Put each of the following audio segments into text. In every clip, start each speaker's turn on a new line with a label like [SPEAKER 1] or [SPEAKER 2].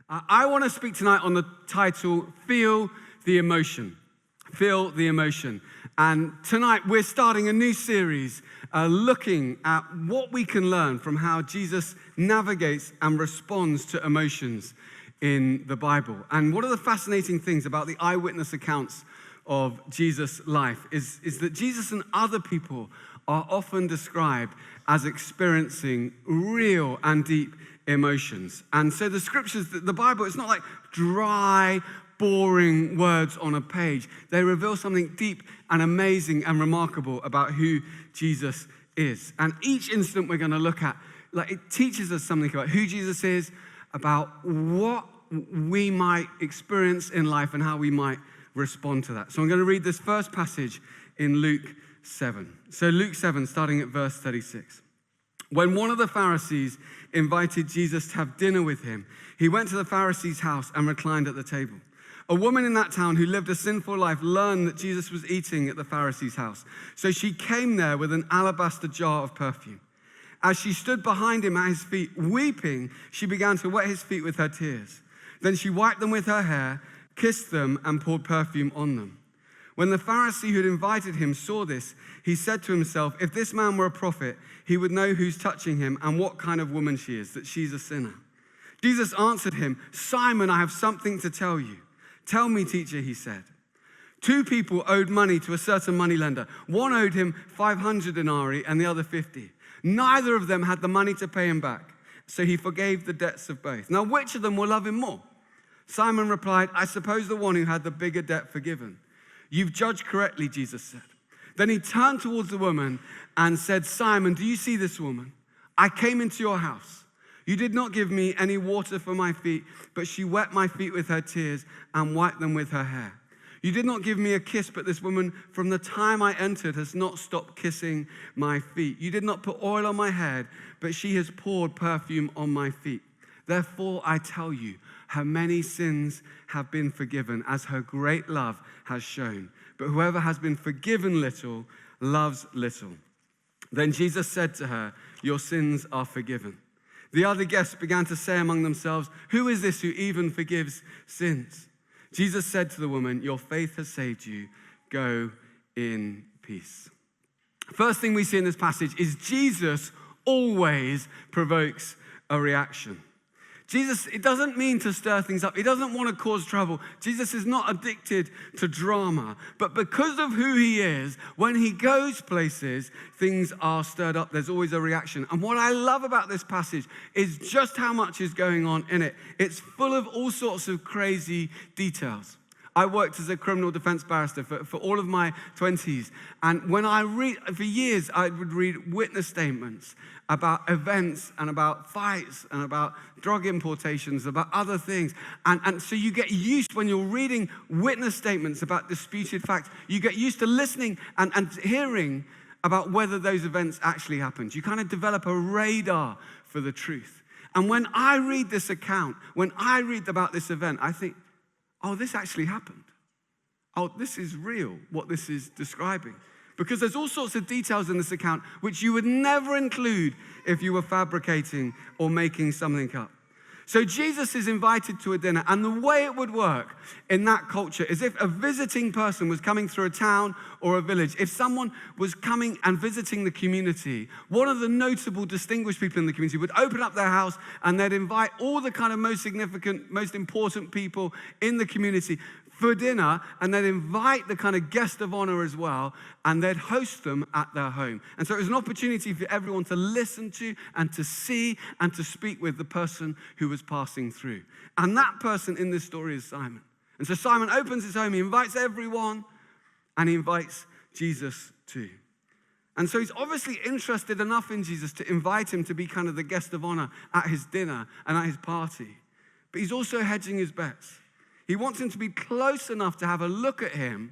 [SPEAKER 1] I want to speak tonight on the title, Feel the Emotion. Feel the Emotion. And tonight we're starting a new series looking at what we can learn from how Jesus navigates and responds to emotions in the Bible. And one of the fascinating things about the eyewitness accounts of Jesus' life is that Jesus and other people are often described as experiencing real and deep emotions. And so the scriptures, the Bible, it's not like dry, boring words on a page. They reveal something deep and amazing and remarkable about who Jesus is. And each incident we're going to look at, it teaches us something about who Jesus is, about what we might experience in life and how we might respond to that. So I'm going to read this first passage in Luke 7. So Luke 7, starting at verse 36. When one of the Pharisees invited Jesus to have dinner with him, he went to the Pharisee's house and reclined at the table. A woman in that town who lived a sinful life learned that Jesus was eating at the Pharisee's house. So she came there with an alabaster jar of perfume. As she stood behind him at his feet, weeping, she began to wet his feet with her tears. Then she wiped them with her hair, kissed them, and poured perfume on them. When the Pharisee who had invited him saw this, he said to himself, if this man were a prophet, he would know who's touching him and what kind of woman she is, that she's a sinner. Jesus answered him, Simon, I have something to tell you. Tell me, teacher, he said. 2 people owed money to a certain moneylender. One owed him 500 denarii and the other 50. Neither of them had the money to pay him back, so he forgave the debts of both. Now, which of them will love him more? Simon replied, I suppose the one who had the bigger debt forgiven. You've judged correctly, Jesus said. Then he turned towards the woman and said, Simon, do you see this woman? I came into your house. You did not give me any water for my feet, but she wet my feet with her tears and wiped them with her hair. You did not give me a kiss, but this woman from the time I entered has not stopped kissing my feet. You did not put oil on my head, but she has poured perfume on my feet. Therefore, I tell you, her many sins have been forgiven, as her great love has shown. But whoever has been forgiven little loves little. Then Jesus said to her, your sins are forgiven. The other guests began to say among themselves, who is this who even forgives sins? Jesus said to the woman, your faith has saved you. Go in peace. First thing we see in this passage is Jesus always provokes a reaction. Jesus, it doesn't mean to stir things up. He doesn't want to cause trouble. Jesus is not addicted to drama. But because of who he is, when he goes places, things are stirred up. There's always a reaction. And what I love about this passage is just how much is going on in it. It's full of all sorts of crazy details. I worked as a criminal defense barrister for all of my 20s. And when I for years, I would read witness statements about events and about fights and about drug importations, about other things. And so you get used, when you're reading witness statements about disputed facts, you get used to listening and hearing about whether those events actually happened. You kind of develop a radar for the truth. And when I read this account, when I read about this event, I think, oh, this actually happened. Oh, this is real, what this is describing. Because there's all sorts of details in this account which you would never include if you were fabricating or making something up. So Jesus is invited to a dinner, and the way it would work in that culture is if a visiting person was coming through a town or a village, if someone was coming and visiting the community, one of the notable, distinguished people in the community would open up their house and they'd invite all the kind of most significant, most important people in the community for dinner, and they'd invite the kind of guest of honor as well, and they'd host them at their home. And so it was an opportunity for everyone to listen to and to see and to speak with the person who was passing through. And that person in this story is Simon. And so Simon opens his home, he invites everyone, and he invites Jesus too. And so he's obviously interested enough in Jesus to invite him to be kind of the guest of honor at his dinner and at his party. But he's also hedging his bets. He wants him to be close enough to have a look at him,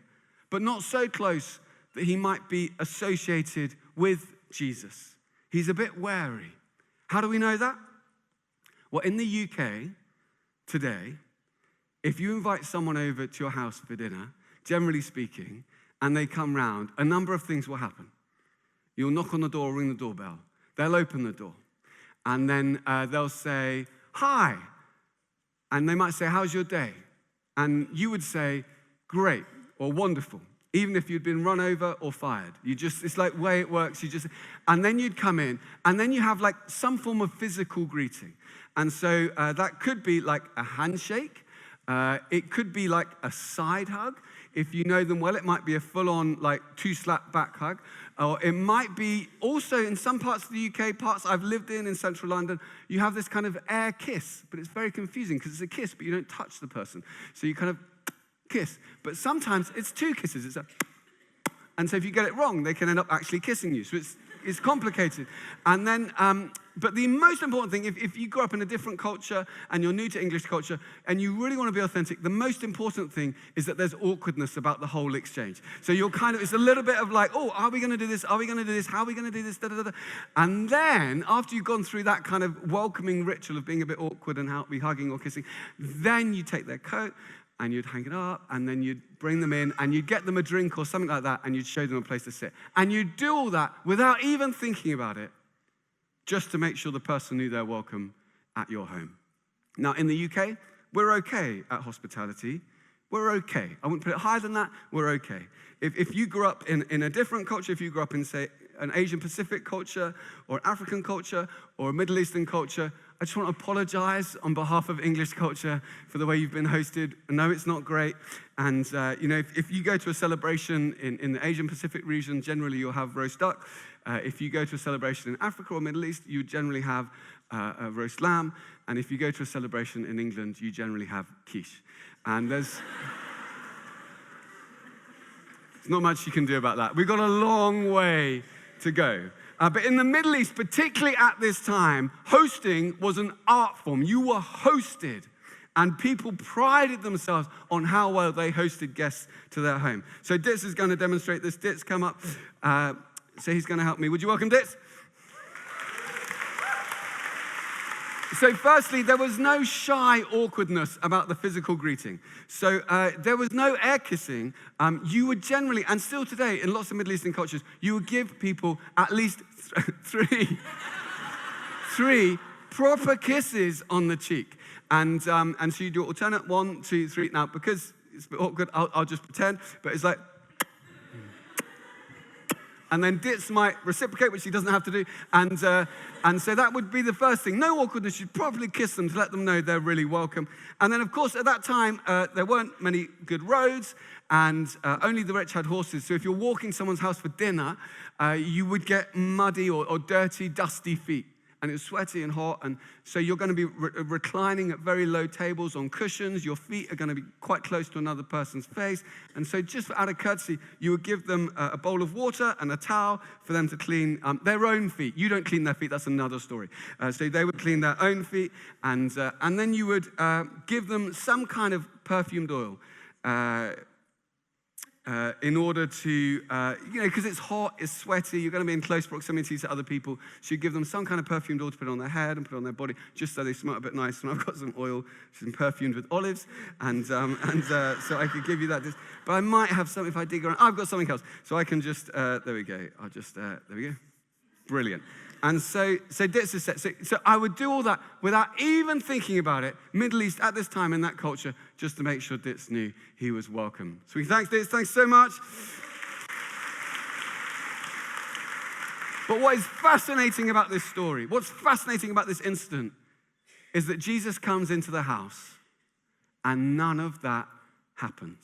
[SPEAKER 1] but not so close that he might be associated with Jesus. He's a bit wary. How do we know that? Well, in the UK today, if you invite someone over to your house for dinner, generally speaking, and they come round, a number of things will happen. You'll knock on the door, ring the doorbell. They'll open the door. And then they'll say, hi, And they might say, how's your day? And you would say, great or wonderful, even if you'd been run over or fired. It's like the way it works. And then you'd come in, and then you have like some form of physical greeting. And so that could be like a handshake. It could be like a side hug. If you know them well, it might be a full-on like 2-slap back hug. Or it might be also in some parts of the UK, parts I've lived in central London, you have this kind of air kiss, but it's very confusing because it's a kiss, but you don't touch the person. So you kind of kiss. But sometimes it's 2 kisses. And so if you get it wrong, they can end up actually kissing you. So it's complicated. And then, but the most important thing, if you grew up in a different culture and you're new to English culture and you really want to be authentic, the most important thing is that there's awkwardness about the whole exchange. So it's a little bit of like, oh, are we going to do this? Are we going to do this? How are we going to do this? Da, da, da, da. And then after you've gone through that kind of welcoming ritual of being a bit awkward and be hugging or kissing, then you take their coat and you'd hang it up, and then you'd bring them in, and you'd get them a drink or something like that, and you'd show them a place to sit. And you'd do all that without even thinking about it, just to make sure the person knew they're welcome at your home. Now, in the UK, we're okay at hospitality. We're okay. I wouldn't put it higher than that. We're okay. If you grew up in a different culture, if you grew up in, say, an Asian Pacific culture, or African culture, or a Middle Eastern culture, I just want to apologize on behalf of English culture for the way you've been hosted. No, it's not great. And, if you go to a celebration in the Asian Pacific region, generally you'll have roast duck. If you go to a celebration in Africa or Middle East, you generally have a roast lamb. And if you go to a celebration in England, you generally have quiche. And there's not much you can do about that. We've got a long way to go. But in the Middle East, particularly at this time, hosting was an art form. You were hosted, and people prided themselves on how well they hosted guests to their home. So Ditz is going to demonstrate this. Ditz, come up. So he's going to help me. Would you welcome Ditz? So firstly, there was no shy awkwardness about the physical greeting. So there was no air kissing. You would generally, and still today in lots of Middle Eastern cultures, you would give people at least three proper kisses on the cheek. And so you do alternate 1, 2, 3. Now, because it's a bit awkward, I'll just pretend, but it's like, and then Ditz might reciprocate, which he doesn't have to do. And so that would be the first thing. No awkwardness. You'd probably kiss them to let them know they're really welcome. And then, of course, at that time, there weren't many good roads, and only the rich had horses. So if you're walking someone's house for dinner, you would get muddy or dirty, dusty feet. And it was sweaty and hot, and so you're going to be reclining at very low tables on cushions. Your feet are going to be quite close to another person's face. And so just out of courtesy, you would give them a bowl of water and a towel for them to clean their own feet. You don't clean their feet, that's another story. So they would clean their own feet, and then you would give them some kind of perfumed oil. In order to, because it's hot, it's sweaty, you're going to be in close proximity to other people, so you give them some kind of perfumed oil to put on their head and put on their body, just so they smell a bit nice. And I've got some oil, which is perfumed with olives, and so I could give you that. But I might have some, if I dig around, I've got something else. So I can just, there we go. There we go. Brilliant. And so Ditz is set. So I would do all that without even thinking about it, Middle East at this time in that culture, just to make sure Ditz knew he was welcome. So thanks, Ditz. Thanks so much. But what is fascinating about this story, what's fascinating about this incident, is that Jesus comes into the house and none of that happens.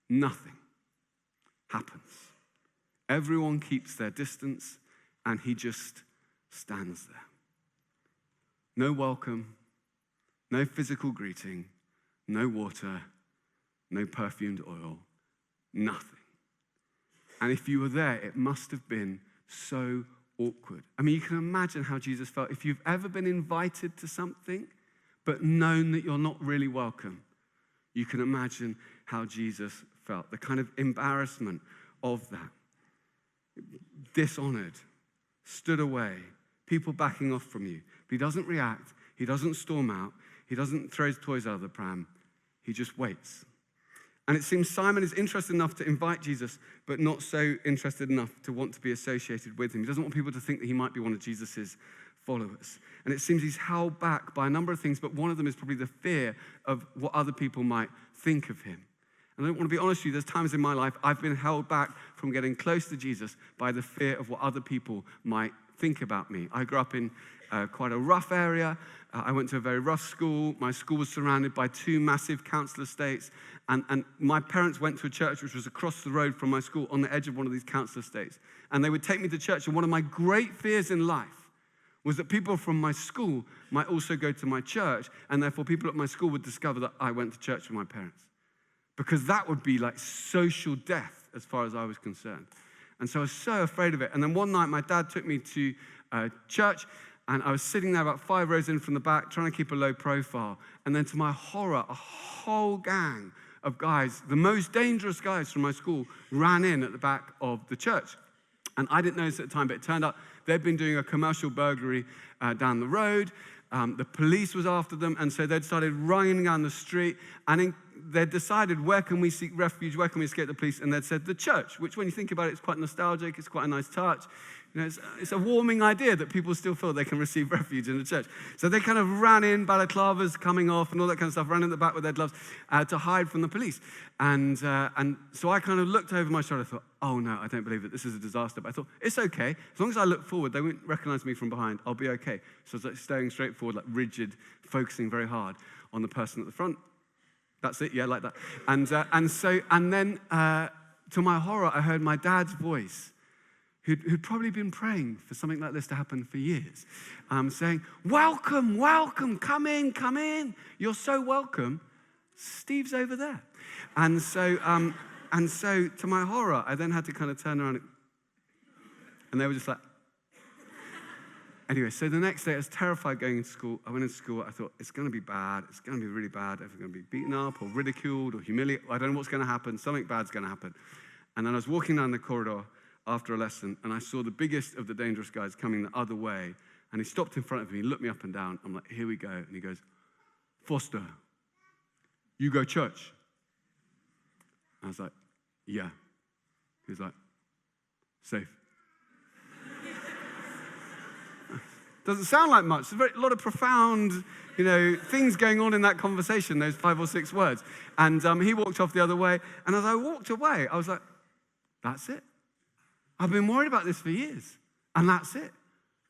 [SPEAKER 1] Nothing happens. Everyone keeps their distance, and he just stands there. No welcome, no physical greeting, no water, no perfumed oil, nothing. And if you were there, it must have been so awkward. I mean, you can imagine how Jesus felt. If you've ever been invited to something, but known that you're not really welcome, you can imagine how Jesus felt. The kind of embarrassment of that. Dishonored. Stood away, people backing off from you. But he doesn't react, he doesn't storm out, he doesn't throw his toys out of the pram, he just waits. And it seems Simon is interested enough to invite Jesus, but not so interested enough to want to be associated with him. He doesn't want people to think that he might be one of Jesus's followers. And it seems he's held back by a number of things, but one of them is probably the fear of what other people might think of him. And I want to be honest with you, there's times in my life I've been held back from getting close to Jesus by the fear of what other people might think about me. I grew up in quite a rough area. I went to a very rough school. My school was surrounded by 2 massive council estates. And my parents went to a church which was across the road from my school on the edge of one of these council estates. And they would take me to church. And one of my great fears in life was that people from my school might also go to my church. And therefore, people at my school would discover that I went to church with my parents. Because that would be like social death as far as I was concerned. And so I was so afraid of it. And then one night, my dad took me to church. And I was sitting there about 5 rows in from the back, trying to keep a low profile. And then to my horror, a whole gang of guys, the most dangerous guys from my school, ran in at the back of the church. And I didn't notice at the time, but it turned out they'd been doing a commercial burglary down the road. The police was after them, and so they'd started running down the street. And they'd decided, where can we seek refuge? Where can we escape the police? And they'd said, the church, which when you think about it, it's quite nostalgic. It's quite a nice touch. You know, it's a warming idea that people still feel they can receive refuge in the church. So they kind of ran in, balaclavas coming off and all that kind of stuff, ran in the back with their gloves to hide from the police. And so I kind of looked over my shoulder and thought, oh no, I don't believe it. This is a disaster. But I thought, it's okay. As long as I look forward, they won't recognize me from behind. I'll be okay. So I was like staring straight forward, like rigid, focusing very hard on the person at the front. That's it, yeah, like that. And then to my horror, I heard my dad's voice, who'd probably been praying for something like this to happen for years, saying, welcome, welcome, come in, you're so welcome. Steve's over there. And so to my horror, I then had to kind of turn around, and they were just like, anyway, so the next day I was terrified going into school. I went into school, I thought, it's going to be bad, it's going to be really bad, I'm going to be beaten up or ridiculed or humiliated, I don't know what's going to happen, something bad's going to happen. And then I was walking down the corridor after a lesson, and I saw the biggest of the dangerous guys coming the other way, and he stopped in front of me, looked me up and down. I'm like, here we go. And he goes, Foster, you go church? I was like, yeah. He was like, safe. Doesn't sound like much. There's a lot of profound, things going on in that conversation, those 5 or 6 words. And he walked off the other way, and as I walked away, I was like, that's it. I've been worried about this for years, and that's it.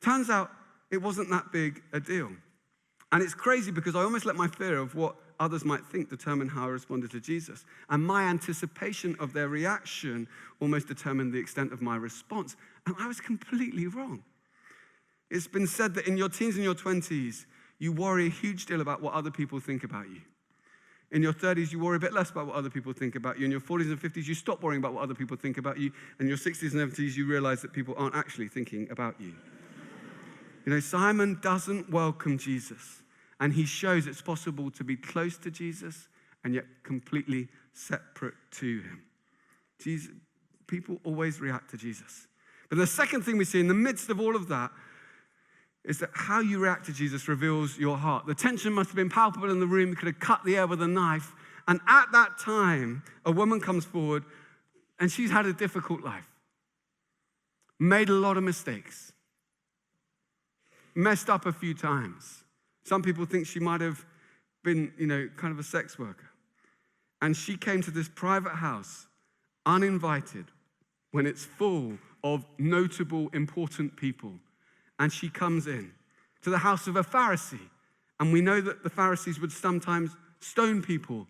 [SPEAKER 1] Turns out it wasn't that big a deal. And it's crazy because I almost let my fear of what others might think determine how I responded to Jesus. And my anticipation of their reaction almost determined the extent of my response. And I was completely wrong. It's been said that in your teens and your 20s, you worry a huge deal about what other people think about you. In your 30s, you worry a bit less about what other people think about you. In your 40s and 50s, you stop worrying about what other people think about you. In your 60s and 70s, you realize that people aren't actually thinking about you. Simon doesn't welcome Jesus. And he shows it's possible to be close to Jesus and yet completely separate to him. People always react to Jesus. But the second thing we see in the midst of all of that is that how you react to Jesus reveals your heart. The tension must have been palpable in the room. You could have cut the air with a knife. And at that time, a woman comes forward, and she's had a difficult life. Made a lot of mistakes. Messed up a few times. Some people think she might have been, kind of a sex worker. And she came to this private house, uninvited, when it's full of notable, important people. And she comes in to the house of a Pharisee. And we know that the Pharisees would sometimes stone people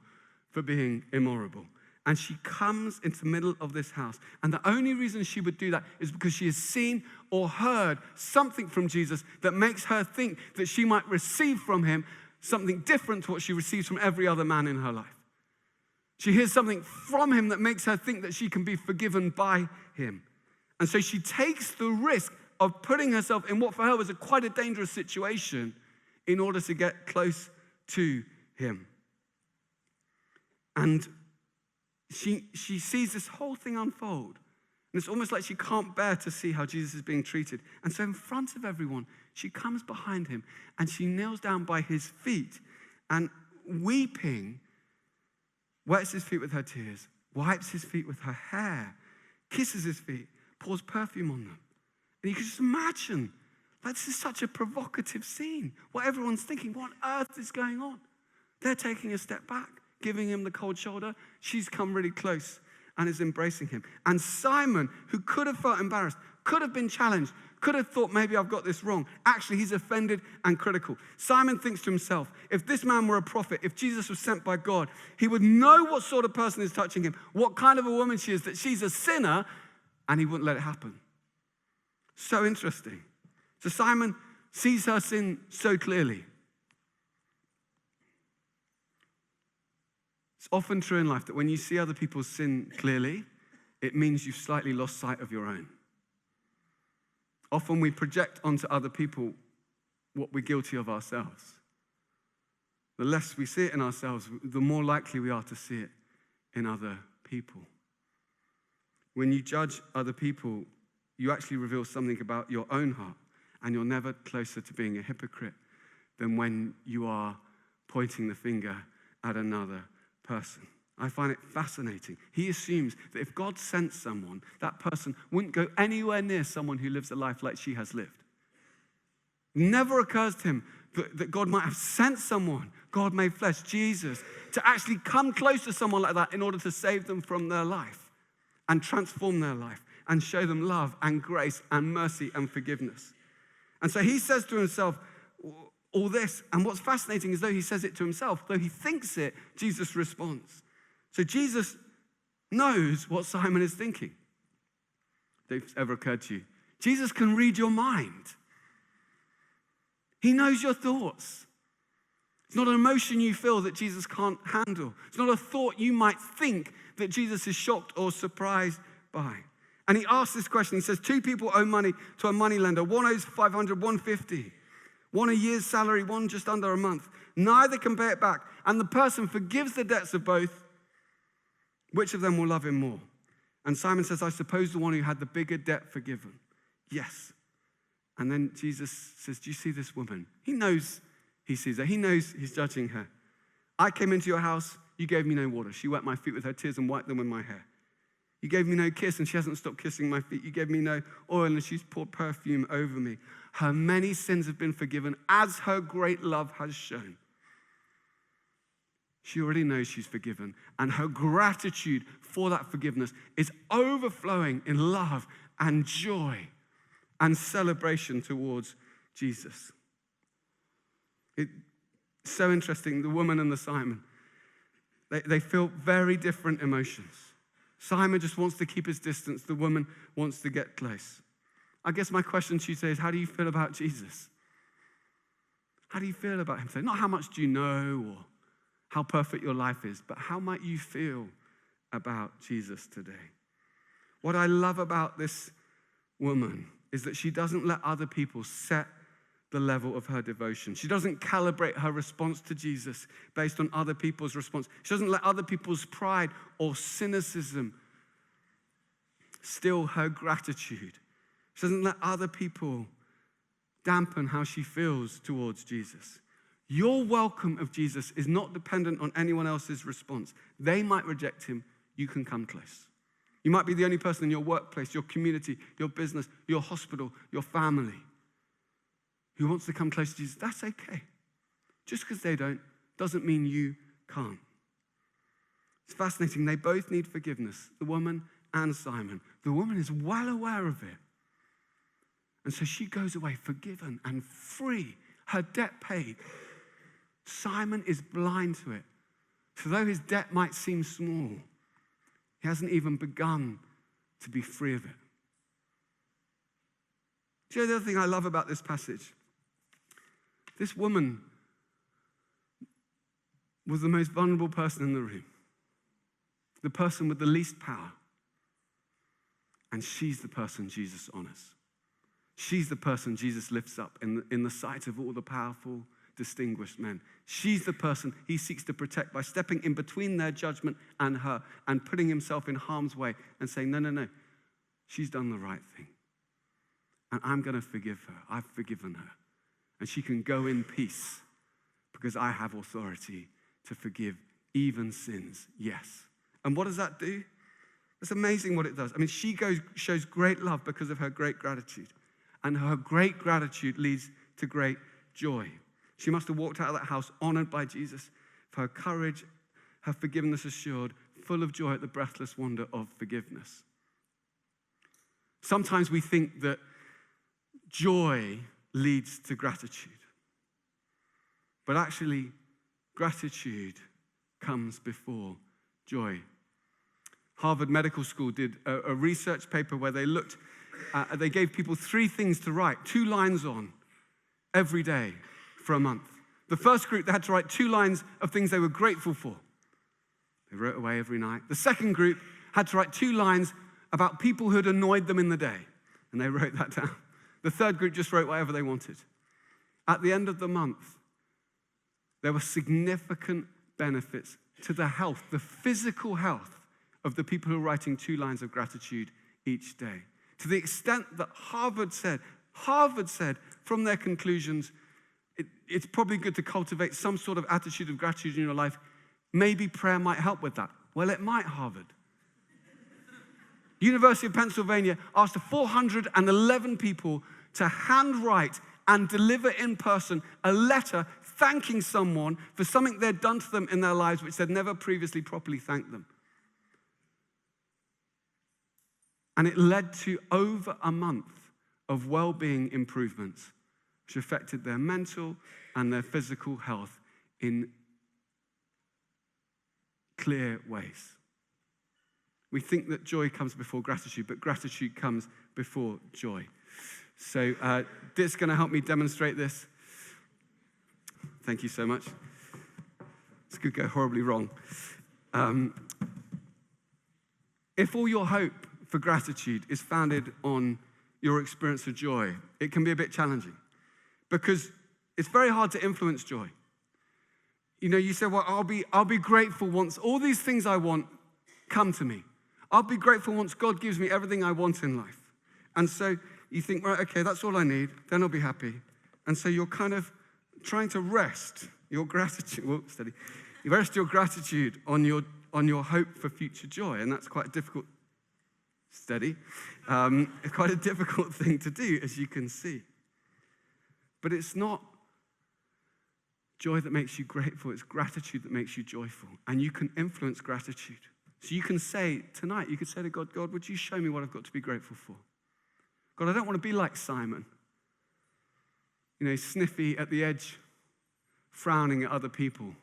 [SPEAKER 1] for being immoral. And she comes into the middle of this house. And the only reason she would do that is because she has seen or heard something from Jesus that makes her think that she might receive from him something different to what she receives from every other man in her life. She hears something from him that makes her think that she can be forgiven by him. And so she takes the risk of putting herself in what for her was quite a dangerous situation in order to get close to him. And she sees this whole thing unfold. And it's almost like she can't bear to see how Jesus is being treated. And so in front of everyone, she comes behind him and she kneels down by his feet and weeping, wets his feet with her tears, wipes his feet with her hair, kisses his feet, pours perfume on them. And you can just imagine, This is such a provocative scene. What everyone's thinking, what on earth is going on? They're taking a step back, giving him the cold shoulder. She's come really close and is embracing him. And Simon, who could have felt embarrassed, could have been challenged, could have thought, maybe I've got this wrong. Actually, he's offended and critical. Simon thinks to himself, if this man were a prophet, if Jesus was sent by God, he would know what sort of person is touching him, what kind of a woman she is, that she's a sinner, and he wouldn't let it happen. So interesting. So Simon sees her sin so clearly. It's often true in life that when you see other people's sin clearly, it means you've slightly lost sight of your own. Often we project onto other people what we're guilty of ourselves. The less we see it in ourselves, the more likely we are to see it in other people. When you judge other people, you actually reveal something about your own heart, and you're never closer to being a hypocrite than when you are pointing the finger at another person. I find it fascinating. He assumes that if God sent someone, that person wouldn't go anywhere near someone who lives a life like she has lived. It never occurs to him that God might have sent someone, God made flesh, Jesus, to actually come close to someone like that in order to save them from their life and transform their life and show them love and grace and mercy and forgiveness. And so he says to himself all this, and what's fascinating is though he says it to himself, though he thinks it, Jesus responds. So Jesus knows what Simon is thinking. If it's ever occurred to you, Jesus can read your mind. He knows your thoughts. It's not an emotion you feel that Jesus can't handle. It's not a thought you might think that Jesus is shocked or surprised by. And he asks this question. He says, 2 people owe money to a moneylender. One owes 500, one 50. One a year's salary, one just under a month. Neither can pay it back. And the person forgives the debts of both. Which of them will love him more? And Simon says, I suppose the one who had the bigger debt forgiven. Yes. And then Jesus says, do you see this woman? He knows he sees her. He knows he's judging her. I came into your house. You gave me no water. She wet my feet with her tears and wiped them with my hair. You gave me no kiss, and she hasn't stopped kissing my feet. You gave me no oil, and she's poured perfume over me. Her many sins have been forgiven, as her great love has shown. She already knows she's forgiven, and her gratitude for that forgiveness is overflowing in love and joy and celebration towards Jesus. It's so interesting, the woman and the Simon, they feel very different emotions. Simon just wants to keep his distance. The woman wants to get close. I guess my question to you today is, how do you feel about Jesus? How do you feel about him today? Not how much do you know or how perfect your life is, but how might you feel about Jesus today? What I love about this woman is that she doesn't let other people set the level of her devotion. She doesn't calibrate her response to Jesus based on other people's response. She doesn't let other people's pride or cynicism still her gratitude. She doesn't let other people dampen how she feels towards Jesus. Your welcome of Jesus is not dependent on anyone else's response. They might reject him. You can come close. You might be the only person in your workplace, your community, your business, your hospital, your family who wants to come close to Jesus. That's okay. Just because they don't doesn't mean you can't. It's fascinating. They both need forgiveness, the woman and Simon. The woman is well aware of it. And so she goes away forgiven and free, her debt paid. Simon is blind to it. So though his debt might seem small, he hasn't even begun to be free of it. Do you know the other thing I love about this passage? This woman was the most vulnerable person in the room, the person with the least power. And she's the person Jesus honors. She's the person Jesus lifts up in the sight of all the powerful, distinguished men. She's the person he seeks to protect by stepping in between their judgment and her and putting himself in harm's way and saying, no, she's done the right thing. And I'm going to forgive her. I've forgiven her. And she can go in peace because I have authority to forgive even sins, yes. And what does that do? It's amazing what it does. I mean, she shows great love because of her great gratitude. and her great gratitude leads to great joy. She must have walked out of that house honored by Jesus for her courage, her forgiveness assured, full of joy at the breathless wonder of forgiveness. Sometimes we think that joy leads to gratitude. But actually, gratitude comes before joy. Harvard Medical School did a research paper where they gave people 3 things to write, 2 lines on every day for a month. The first group, they had to write 2 lines of things they were grateful for. They wrote away every night. The second group had to write 2 lines about people who had annoyed them in the day, and they wrote that down. The third group just wrote whatever they wanted. At the end of the month, there were significant benefits to the health, the physical health of the people who were writing 2 lines of gratitude each day. To the extent that Harvard said from their conclusions, it's probably good to cultivate some sort of attitude of gratitude in your life. Maybe prayer might help with that. Well, it might, Harvard. University of Pennsylvania asked 411 people to handwrite and deliver in person a letter thanking someone for something they'd done to them in their lives which they'd never previously properly thanked them. And it led to over a month of well-being improvements, which affected their mental and their physical health in clear ways. We think that joy comes before gratitude, but gratitude comes before joy. So Dit's going to help me demonstrate this. Thank you so much. This could go horribly wrong. If all your hope for gratitude is founded on your experience of joy, it can be a bit challenging because it's very hard to influence joy. You know, you say, well, I'll be grateful once all these things I want come to me. I'll be grateful once God gives me everything I want in life. And so you think, right, okay, that's all I need, then I'll be happy. And so you're kind of trying to rest your gratitude, You rest your gratitude on your hope for future joy, and that's quite a difficult quite a difficult thing to do, as you can see. But it's not joy that makes you grateful, it's gratitude that makes you joyful. And you can influence gratitude. So you can say tonight, you could say to God, God, would you show me what I've got to be grateful for? God, I don't want to be like Simon. You know, sniffy at the edge, frowning at other people.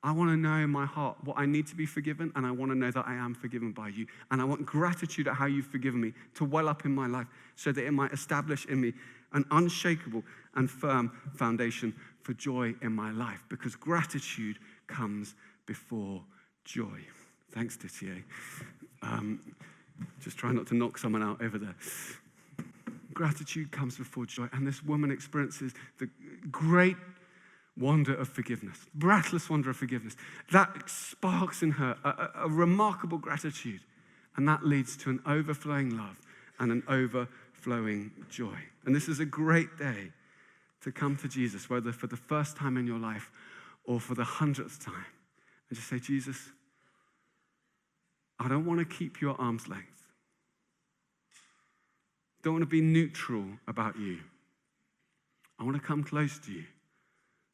[SPEAKER 1] I want to know in my heart what I need to be forgiven, and I want to know that I am forgiven by you. And I want gratitude at how you've forgiven me to well up in my life so that it might establish in me an unshakable and firm foundation for joy in my life, because gratitude comes before joy. Thanks, Didier. Just try not to knock someone out over there. Gratitude comes before joy, and this woman experiences the great wonder of forgiveness, breathless wonder of forgiveness. That sparks in her a remarkable gratitude, and that leads to an overflowing love and an overflowing joy. And this is a great day to come to Jesus, whether for the first time in your life or for the 100th time, and just say, Jesus, I don't want to keep you at arm's length. Don't want to be neutral about you. I want to come close to you.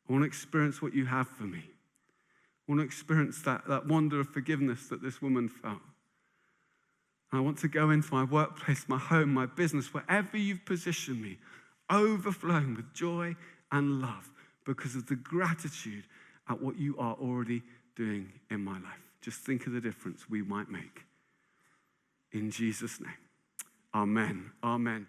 [SPEAKER 1] I want to experience what you have for me. I want to experience that wonder of forgiveness that this woman felt. I want to go into my workplace, my home, my business, wherever you've positioned me, overflowing with joy and love because of the gratitude at what you are already doing in my life. Just think of the difference we might make. In Jesus' name, amen. Amen.